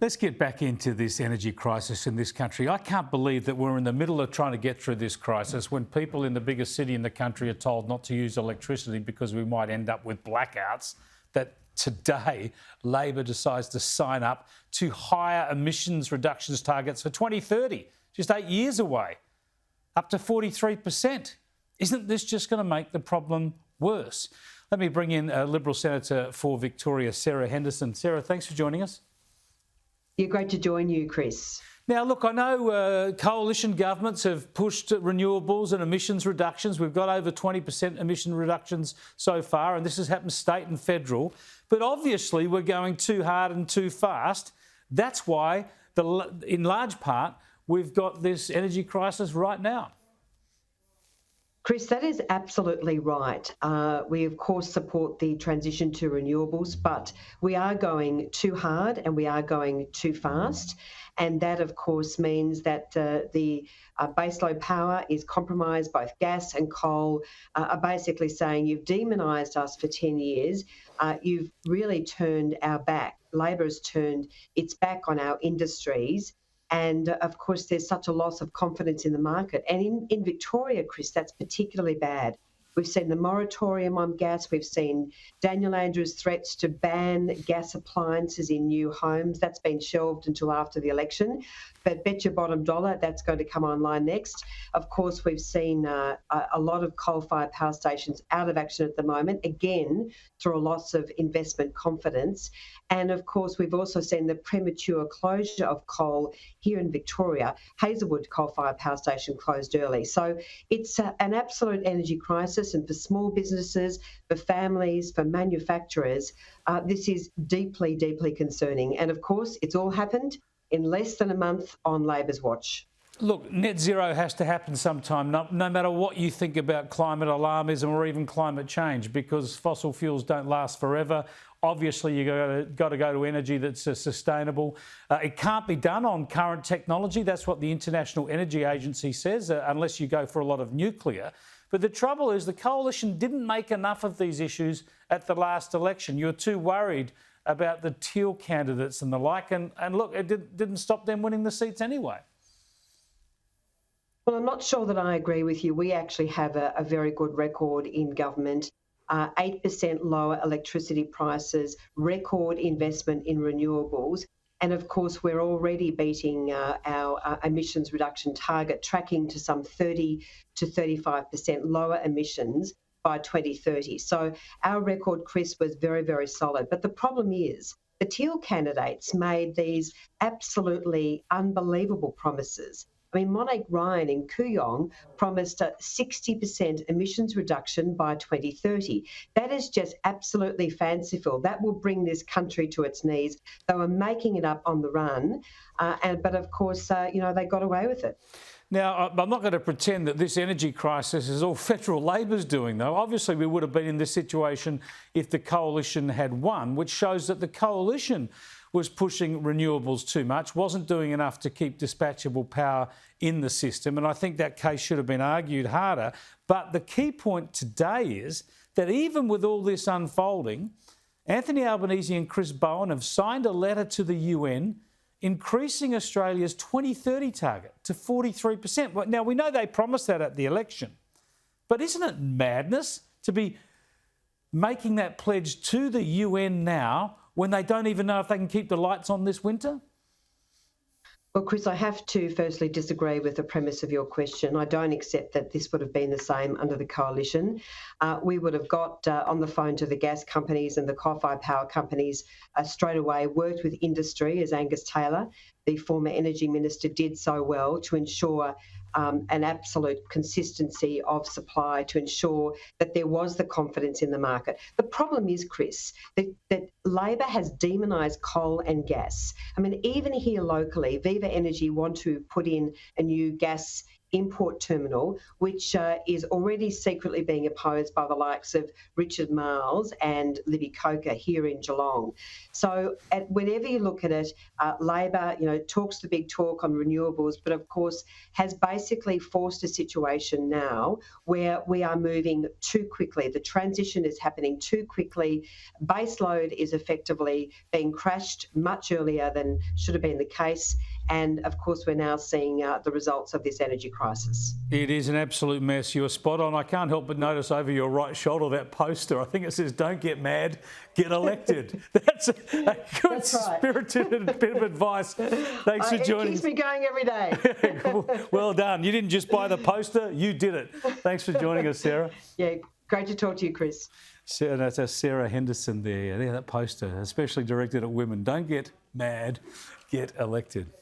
Let's get back into this energy crisis in this country. I can't believe that we're in the middle of trying to get through this crisis when people in the biggest city in the country are told not to use electricity because we might end up with blackouts, that today Labor decides to sign up to higher emissions reductions targets for 2030, just 8 years away, up to 43%. Isn't this just going to make the problem worse? Let me bring in Liberal Senator for Victoria, Sarah Henderson. Sarah, thanks for joining us. Yeah, great to join you, Chris. Now, look, I know coalition governments have pushed renewables and emissions reductions. We've got over 20% emission reductions so far, and this has happened state and federal. But obviously, we're going too hard and too fast. That's why, in large part, we've got this energy crisis right now. Chris, that is absolutely right. We, of course, support the transition to renewables, but we are going too hard and we are going too fast. And that, of course, means that the baseload power is compromised. Both gas and coal are basically saying you've demonised us for 10 years. You've really turned our back. Labor has turned its back on our industries. And of course, there's such a loss of confidence in the market. And in Victoria, Chris, that's particularly bad. We've seen the moratorium on gas. We've seen Daniel Andrews' threats to ban gas appliances in new homes. That's been shelved until after the election. But bet your bottom dollar that's going to come online next. Of course, we've seen a lot of coal-fired power stations out of action at the moment, again, through a loss of investment confidence. And of course, we've also seen the premature closure of coal here in Victoria. Hazelwood coal-fired power station closed early. So it's an absolute energy crisis. And for small businesses, for families, for manufacturers, this is deeply, deeply concerning. And of course, it's all happened in less than a month on Labor's watch. Look, net zero has to happen sometime, no matter what you think about climate alarmism or even climate change, because fossil fuels don't last forever. Obviously, you've got to go to energy that's sustainable. It can't be done on current technology. That's what the International Energy Agency says, unless you go for a lot of nuclear. But the trouble is the coalition didn't make enough of these issues at the last election. You're too worried about the teal candidates and the like. And look, it didn't stop them winning the seats anyway. Well, I'm not sure that I agree with you. We actually have a very good record in government. 8% lower electricity prices, record investment in renewables. And of course, we're already beating our emissions reduction target, tracking to some 30 to 35% lower emissions by 2030. So our record, Chris, was very, very solid. But the problem is the teal candidates made these absolutely unbelievable promises. I mean, Monique Ryan in Kooyong promised a 60% emissions reduction by 2030. That is just absolutely fanciful. That will bring this country to its knees. They were making it up on the run, but of course, they got away with it. Now, I'm not going to pretend that this energy crisis is all federal Labor's doing, though. Obviously, we would have been in this situation if the coalition had won, which shows that the coalition was pushing renewables too much, wasn't doing enough to keep dispatchable power in the system. And I think that case should have been argued harder. But the key point today is that even with all this unfolding, Anthony Albanese and Chris Bowen have signed a letter to the UN increasing Australia's 2030 target to 43%. Now, we know they promised that at the election, but isn't it madness to be making that pledge to the UN now when they don't even know if they can keep the lights on this winter? Well, Chris, I have to firstly disagree with the premise of your question. I don't accept that this would have been the same under the coalition. We would have got on the phone to the gas companies and the coal-fired power companies straight away, worked with industry, as Angus Taylor, the former energy minister, did so well to ensure an absolute consistency of supply, to ensure that there was the confidence in the market. The problem is, Chris, that Labor has demonised coal and gas. I mean, even here locally, Viva Energy want to put in a new gas import terminal, which is already secretly being opposed by the likes of Richard Marles and Libby Coker here in Geelong. So whenever you look at it, Labor, talks the big talk on renewables, but of course has basically forced a situation now where we are moving too quickly. The transition is happening too quickly. Baseload is effectively being crashed much earlier than should have been the case. And of course, we're now seeing the results of this energy crisis. It is an absolute mess. You're spot on. I can't help but notice over your right shoulder that poster. I think it says, "Don't get mad, get elected." That's a good spirited bit of advice. Thanks for joining. It keeps me going every day. Well done. You didn't just buy the poster, you did it. Thanks for joining us, Sarah. Yeah, great to talk to you, Chris. That's Sarah Henderson there. Yeah, that poster, especially directed at women. Don't get mad, get elected.